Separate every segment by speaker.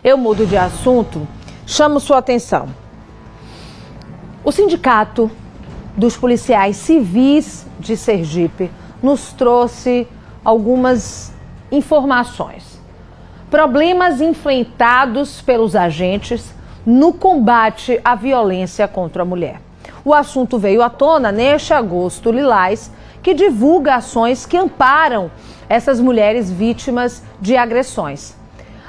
Speaker 1: Eu mudo de assunto, chamo sua atenção. O Sindicato dos Policiais Civis de Sergipe nos trouxe algumas informações. Problemas enfrentados pelos agentes no combate à violência contra a mulher. O assunto veio à tona neste Agosto Lilás, que divulga ações que amparam essas mulheres vítimas de agressões.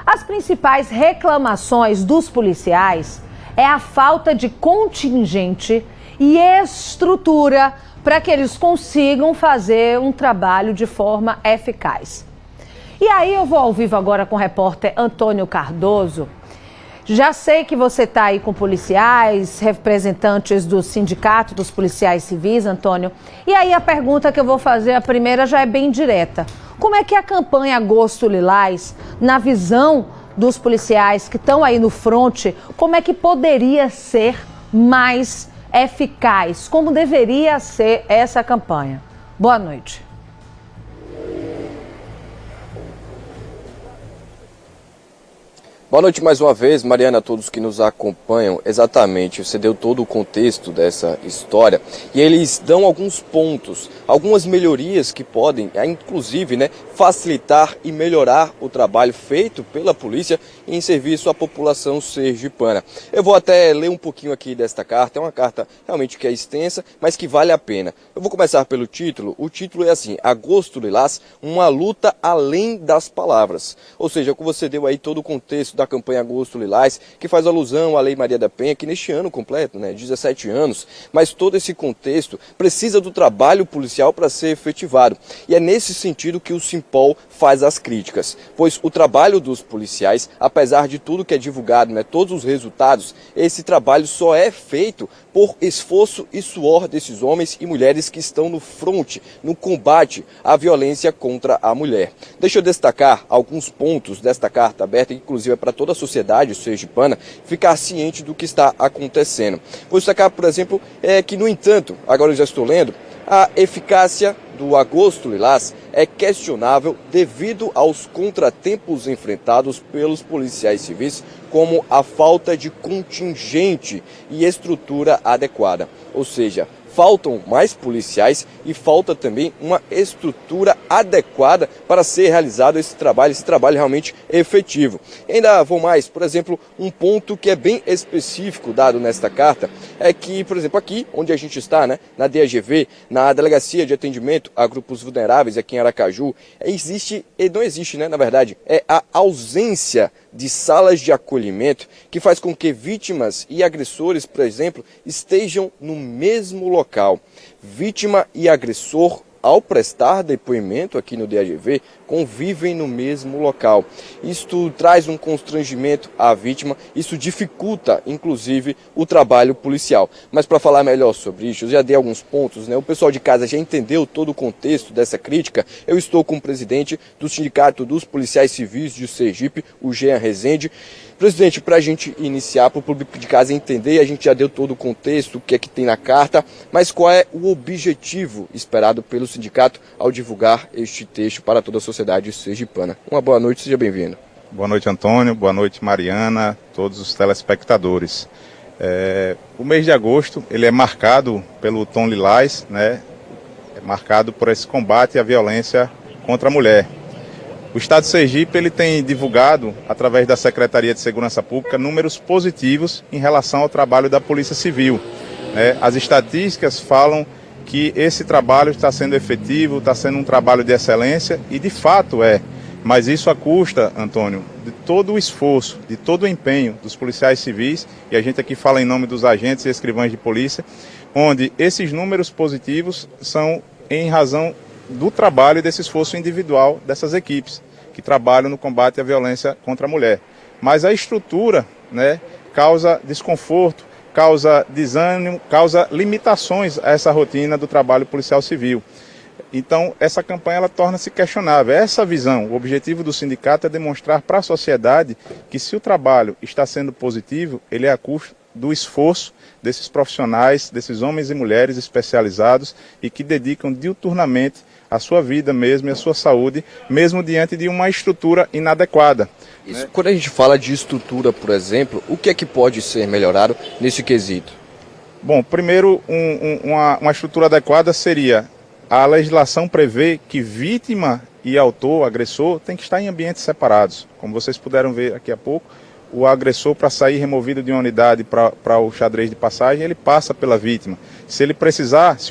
Speaker 1: As principais reclamações dos policiais é a falta de contingente e estrutura para que eles consigam fazer um trabalho de forma eficaz. E aí eu vou ao vivo agora com o repórter Antônio Cardoso. Já sei que você está aí com policiais, representantes do Sindicato dos Policiais Civis, Antônio. E aí a pergunta que eu vou fazer, a primeira já é bem direta. Como é que a campanha Agosto Lilás, na visão dos policiais que estão aí no fronte, como é que poderia ser mais eficaz? Como deveria ser essa campanha? Boa noite.
Speaker 2: Boa noite mais uma vez, Mariana, a todos que nos acompanham. Exatamente, você deu todo o contexto dessa história e eles dão alguns pontos, algumas melhorias que podem, inclusive, facilitar e melhorar o trabalho feito pela polícia em serviço à população sergipana. Eu vou até ler um pouquinho aqui desta carta, é uma carta realmente que é extensa, mas que vale a pena. Eu vou começar pelo título, o título é assim: Agosto Lilás, uma luta além das palavras. Ou seja, você deu aí todo o contexto da campanha Agosto Lilás, que faz alusão à Lei Maria da Penha, que neste ano completo, 17 anos, mas todo esse contexto precisa do trabalho policial para ser efetivado. E é nesse sentido que o Simpol faz as críticas, pois o trabalho dos policiais, apesar de tudo que é divulgado, todos os resultados, esse trabalho só é feito por esforço e suor desses homens e mulheres que estão no fronte, no combate à violência contra a mulher. Deixa eu destacar alguns pontos desta carta aberta, que inclusive é para toda a sociedade sergipana ficar ciente do que está acontecendo. Vou destacar, por exemplo, que, no entanto, agora eu já estou lendo, a eficácia do Agosto Lilás é questionável devido aos contratempos enfrentados pelos policiais civis, como a falta de contingente e estrutura adequada. Ou seja, faltam mais policiais e falta também uma estrutura adequada para ser realizado esse trabalho realmente efetivo. E ainda vou mais, por exemplo, um ponto que é bem específico dado nesta carta é que, por exemplo, aqui onde a gente está, na DAGV, na Delegacia de Atendimento a Grupos Vulneráveis aqui em Aracaju, não existe, na verdade, é a ausência de salas de acolhimento que faz com que vítimas e agressores, por exemplo, estejam no mesmo local. Vítima e agressor, ao prestar depoimento aqui no DAGV, convivem no mesmo local. Isto traz um constrangimento à vítima, isso dificulta, inclusive, o trabalho policial. Mas para falar melhor sobre isso, eu já dei alguns pontos, o pessoal de casa já entendeu todo o contexto dessa crítica. Eu estou com o presidente do Sindicato dos Policiais Civis de Sergipe, o Jean Rezende. Presidente, para a gente iniciar, para o público de casa entender, a gente já deu todo o contexto, o que é que tem na carta, mas qual é o objetivo esperado pelo sindicato ao divulgar este texto para toda a sociedade sergipana? Uma boa noite, seja bem-vindo.
Speaker 3: Boa noite, Antônio, boa noite, Mariana, todos os telespectadores. O mês de agosto ele é marcado pelo Tom Lilás, é marcado por esse combate à violência contra a mulher. O Estado de Sergipe ele tem divulgado, através da Secretaria de Segurança Pública, números positivos em relação ao trabalho da Polícia Civil. As estatísticas falam que esse trabalho está sendo efetivo, está sendo um trabalho de excelência e de fato é. Mas isso à custa, Antônio, de todo o esforço, de todo o empenho dos policiais civis, e a gente aqui fala em nome dos agentes e escrivães de polícia, onde esses números positivos são em razão do trabalho e desse esforço individual dessas equipes que trabalham no combate à violência contra a mulher. Mas a estrutura, causa desconforto, causa desânimo, causa limitações a essa rotina do trabalho policial civil. Então, essa campanha ela torna-se questionável. Essa visão, o objetivo do sindicato é demonstrar para a sociedade que se o trabalho está sendo positivo, ele é a custo do esforço desses profissionais, desses homens e mulheres especializados e que dedicam diuturnamente a sua vida mesmo e a sua saúde, mesmo diante de uma estrutura inadequada.
Speaker 2: Isso, quando a gente fala de estrutura, por exemplo, o que é que pode ser melhorado nesse quesito?
Speaker 3: Bom, primeiro, uma estrutura adequada seria: a legislação prevê que vítima e autor, agressor, tem que estar em ambientes separados. Como vocês puderam ver aqui há pouco, o agressor, para sair removido de uma unidade para o xadrez de passagem, ele passa pela vítima. Se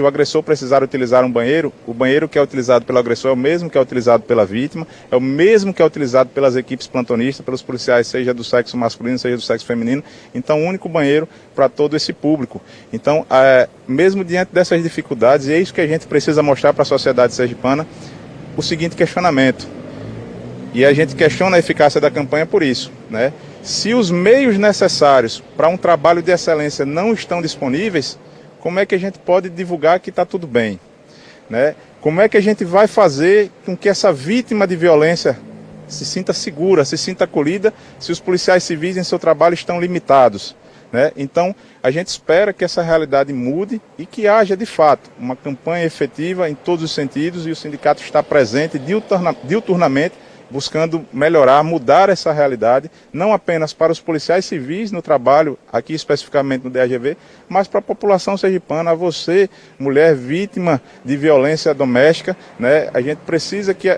Speaker 3: o agressor precisar utilizar um banheiro, o banheiro que é utilizado pelo agressor é o mesmo que é utilizado pela vítima, é o mesmo que é utilizado pelas equipes plantonistas, pelos policiais, seja do sexo masculino, seja do sexo feminino. Então, um único banheiro para todo esse público. Então, mesmo diante dessas dificuldades, e é isso que a gente precisa mostrar para a sociedade sergipana, o seguinte questionamento. E a gente questiona a eficácia da campanha por isso, né? Se os meios necessários para um trabalho de excelência não estão disponíveis, como é que a gente pode divulgar que está tudo bem, né? Como é que a gente vai fazer com que essa vítima de violência se sinta segura, se sinta acolhida, se os policiais civis em seu trabalho estão limitados, né? Então, a gente espera que essa realidade mude e que haja, de fato, uma campanha efetiva em todos os sentidos, e o sindicato está presente diuturnamente, buscando melhorar, mudar essa realidade, não apenas para os policiais civis no trabalho, aqui especificamente no DAGV, mas para a população sergipana, a você, mulher vítima de violência doméstica, né? A gente precisa que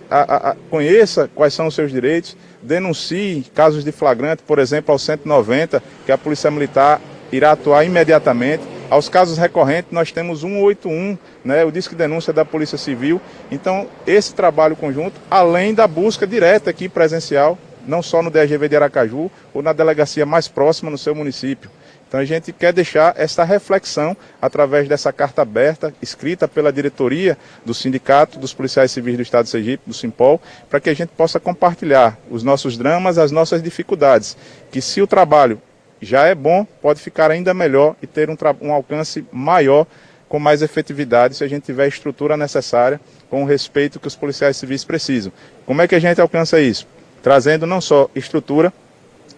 Speaker 3: conheça quais são os seus direitos, denuncie casos de flagrante, por exemplo, ao 190, que a Polícia Militar irá atuar imediatamente. Aos casos recorrentes, nós temos 181, né, o Disque Denúncia da Polícia Civil. Então, esse trabalho conjunto, além da busca direta aqui presencial, não só no DGV de Aracaju, ou na delegacia mais próxima no seu município. Então, a gente quer deixar essa reflexão através dessa carta aberta, escrita pela diretoria do Sindicato dos Policiais Civis do Estado de Sergipe, do Simpol, para que a gente possa compartilhar os nossos dramas, as nossas dificuldades. Que se o trabalho já é bom, pode ficar ainda melhor e ter um alcance maior, com mais efetividade, se a gente tiver a estrutura necessária, com o respeito que os policiais civis precisam. Como é que a gente alcança isso? Trazendo não só estrutura,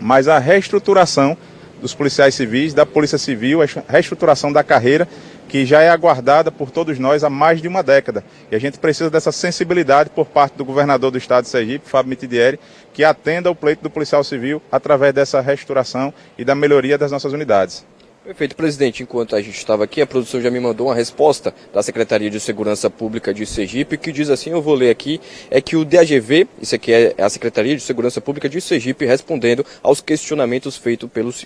Speaker 3: mas a reestruturação dos policiais civis, da Polícia Civil, a reestruturação da carreira, que já é aguardada por todos nós há mais de uma década. E a gente precisa dessa sensibilidade por parte do governador do estado de Sergipe, Fábio Mitidieri, que atenda ao pleito do policial civil através dessa reestruturação e da melhoria das nossas unidades.
Speaker 2: Perfeito, presidente. Enquanto a gente estava aqui, a produção já me mandou uma resposta da Secretaria de Segurança Pública de Sergipe, que diz assim, eu vou ler aqui, é que o DAGV, isso aqui é a Secretaria de Segurança Pública de Sergipe, respondendo aos questionamentos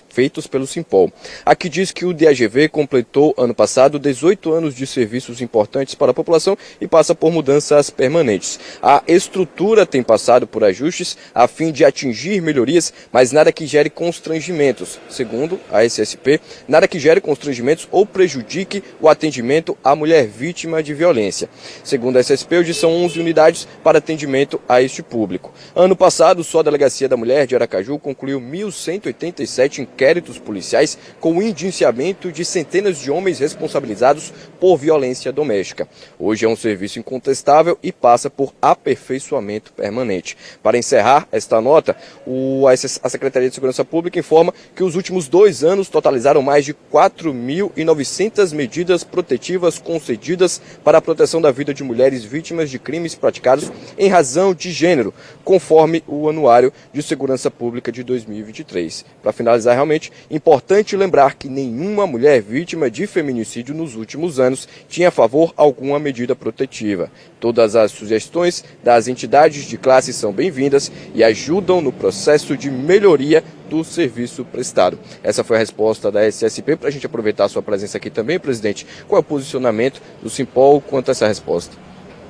Speaker 2: feitos pelo Simpol. Aqui diz que o DAGV completou, ano passado, 18 anos de serviços importantes para a população e passa por mudanças permanentes. A estrutura tem passado por ajustes a fim de atingir melhorias, mas nada que gere constrangimentos. Segundo a SSP, nada que gere constrangimentos ou prejudique o atendimento à mulher vítima de violência. Segundo a SSP, hoje são 11 unidades para atendimento a este público. Ano passado, só a Delegacia da Mulher de Aracaju concluiu 1.187 inquéritos policiais com o indiciamento de centenas de homens responsabilizados por violência doméstica. Hoje é um serviço incontestável e passa por aperfeiçoamento permanente. Para encerrar esta nota, a Secretaria de Segurança Pública informa que os últimos 2 anos totalizaram mais de 4.900 medidas protetivas concedidas para a proteção da vida de mulheres vítimas de crimes praticados em razão de gênero, conforme o Anuário de Segurança Pública de 2023. Para finalizar, realmente, importante lembrar que nenhuma mulher vítima de feminicídio nos últimos anos tinha a favor alguma medida protetiva. Todas as sugestões das entidades de classe são bem-vindas e ajudam no processo de melhoria do serviço prestado. Essa foi a resposta da SSP. Para a gente aproveitar a sua presença aqui também, presidente, qual é o posicionamento do Simpol quanto a essa resposta?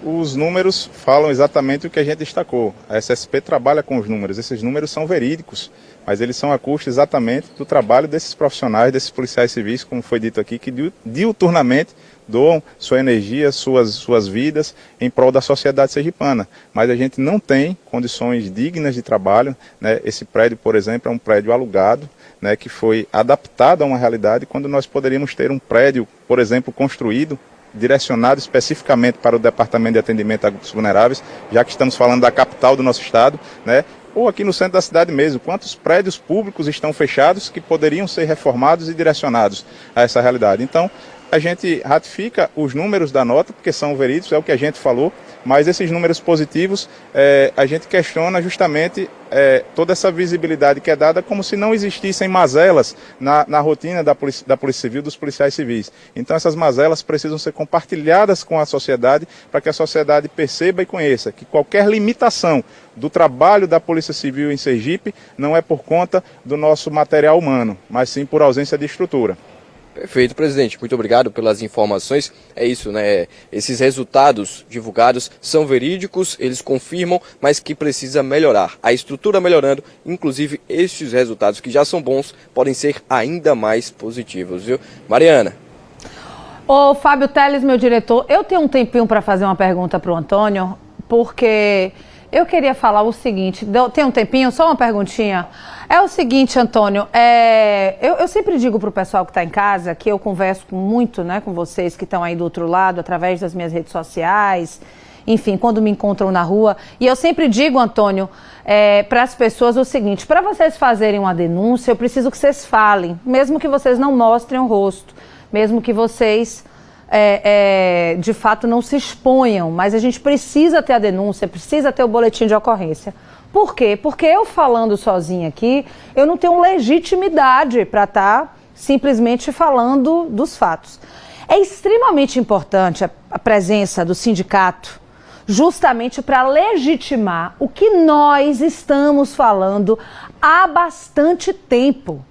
Speaker 3: Os números falam exatamente o que a gente destacou. A SSP trabalha com os números, esses números são verídicos, mas eles são a custo exatamente do trabalho desses profissionais, desses policiais civis, como foi dito aqui, que diuturnamente doam sua energia, suas vidas em prol da sociedade sergipana. Mas a gente não tem condições dignas de trabalho, né? Esse prédio, por exemplo, é um prédio alugado, né, que foi adaptado a uma realidade quando nós poderíamos ter um prédio, por exemplo, construído, direcionado especificamente para o Departamento de Atendimento a Grupos Vulneráveis, já que estamos falando da capital do nosso estado, né? Ou aqui no centro da cidade mesmo, quantos prédios públicos estão fechados que poderiam ser reformados e direcionados a essa realidade. Então, a gente ratifica os números da nota, porque são verídicos, é o que a gente falou, mas esses números positivos, a gente questiona justamente toda essa visibilidade que é dada como se não existissem mazelas na rotina da Polícia Civil, dos policiais civis. Então essas mazelas precisam ser compartilhadas com a sociedade para que a sociedade perceba e conheça que qualquer limitação do trabalho da Polícia Civil em Sergipe não é por conta do nosso material humano, mas sim por ausência de estrutura.
Speaker 2: Perfeito, presidente. Muito obrigado pelas informações. É isso, né? Esses resultados divulgados são verídicos, eles confirmam, mas que precisa melhorar. A estrutura melhorando, inclusive estes resultados que já são bons, podem ser ainda mais positivos, viu? Mariana.
Speaker 1: Ô, Fábio Teles, meu diretor, eu tenho um tempinho para fazer uma pergunta para o Antônio, porque eu queria falar o seguinte, tem um tempinho, só uma perguntinha. É o seguinte, Antônio, eu sempre digo para o pessoal que está em casa, que eu converso muito, né, com vocês que estão aí do outro lado, através das minhas redes sociais, enfim, quando me encontram na rua, e eu sempre digo, Antônio, para as pessoas o seguinte, para vocês fazerem uma denúncia, eu preciso que vocês falem, mesmo que vocês não mostrem o rosto, mesmo que vocês de fato não se exponham, mas a gente precisa ter a denúncia, precisa ter o boletim de ocorrência. Por quê? Porque eu falando sozinha aqui, eu não tenho legitimidade para estar simplesmente falando dos fatos. É extremamente importante a presença do sindicato, justamente para legitimar o que nós estamos falando há bastante tempo.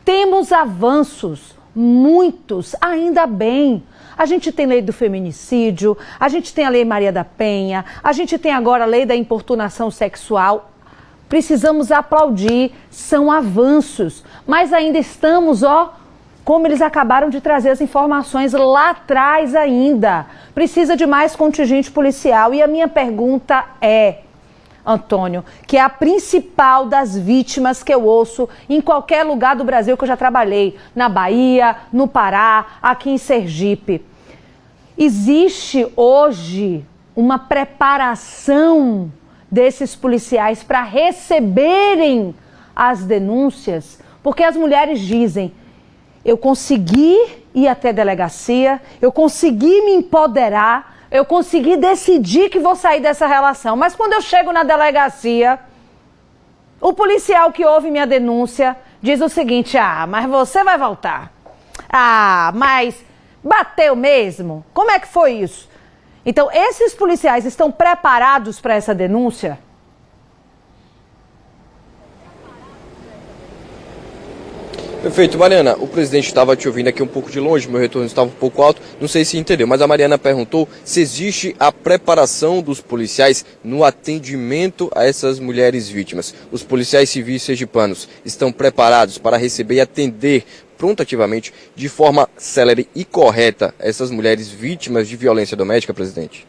Speaker 1: Temos avanços, muitos, ainda bem. A gente tem lei do feminicídio, a gente tem a lei Maria da Penha, a gente tem agora a lei da importunação sexual. Precisamos aplaudir, são avanços, mas ainda estamos, como eles acabaram de trazer as informações lá atrás ainda. Precisa de mais contingente policial. E a minha pergunta Antônio, que é a principal das vítimas que eu ouço em qualquer lugar do Brasil que eu já trabalhei, na Bahia, no Pará, aqui em Sergipe. Existe hoje uma preparação desses policiais para receberem as denúncias? Porque as mulheres dizem, eu consegui ir até a delegacia, eu consegui me empoderar, eu consegui decidir que vou sair dessa relação. Mas quando eu chego na delegacia, o policial que ouve minha denúncia diz o seguinte, mas você vai voltar. Mas bateu mesmo? Como é que foi isso? Então, esses policiais estão preparados para essa denúncia?
Speaker 2: Perfeito, Mariana. O presidente estava te ouvindo aqui um pouco de longe, meu retorno estava um pouco alto, não sei se entendeu, mas a Mariana perguntou se existe a preparação dos policiais no atendimento a essas mulheres vítimas. Os policiais civis sergipanos estão preparados para receber e atender prontativamente, de forma célere e correta, essas mulheres vítimas de violência doméstica, presidente?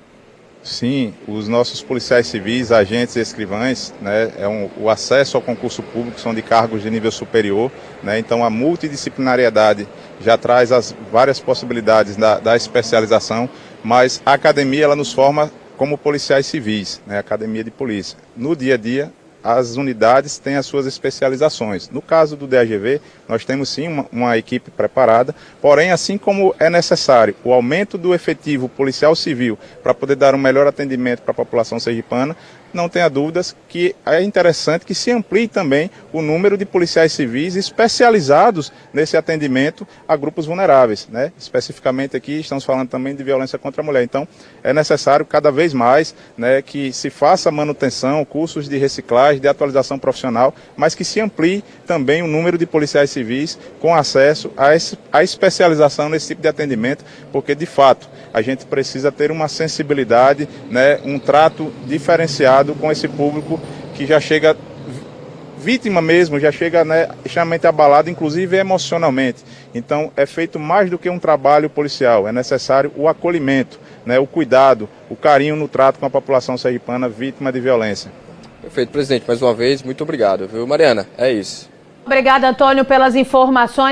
Speaker 3: Sim, os nossos policiais civis, agentes e escrivães, né, o acesso ao concurso público são de cargos de nível superior, né, então a multidisciplinariedade já traz as várias possibilidades da especialização, mas a academia ela nos forma como policiais civis, né, academia de polícia. No dia a dia, as unidades têm as suas especializações. No caso do DAGV, nós temos sim uma equipe preparada, porém, assim como é necessário o aumento do efetivo policial civil para poder dar um melhor atendimento para a população sergipana, não tenha dúvidas que é interessante que se amplie também o número de policiais civis especializados nesse atendimento a grupos vulneráveis, né? Especificamente aqui estamos falando também de violência contra a mulher. Então é necessário cada vez mais, né, que se faça manutenção, cursos de reciclagem, de atualização profissional, mas que se amplie também o número de policiais civis com acesso à especialização nesse tipo de atendimento, porque de fato a gente precisa ter uma sensibilidade, né, um trato diferenciado com esse público que já chega vítima mesmo, já chega, né, extremamente abalado, inclusive emocionalmente. Então é feito mais do que um trabalho policial, é necessário o acolhimento, né, o cuidado, o carinho no trato com a população sergipana vítima de violência.
Speaker 2: Perfeito, presidente. Mais uma vez, muito obrigado, viu, Mariana? É isso.
Speaker 1: Obrigada, Antônio, pelas informações.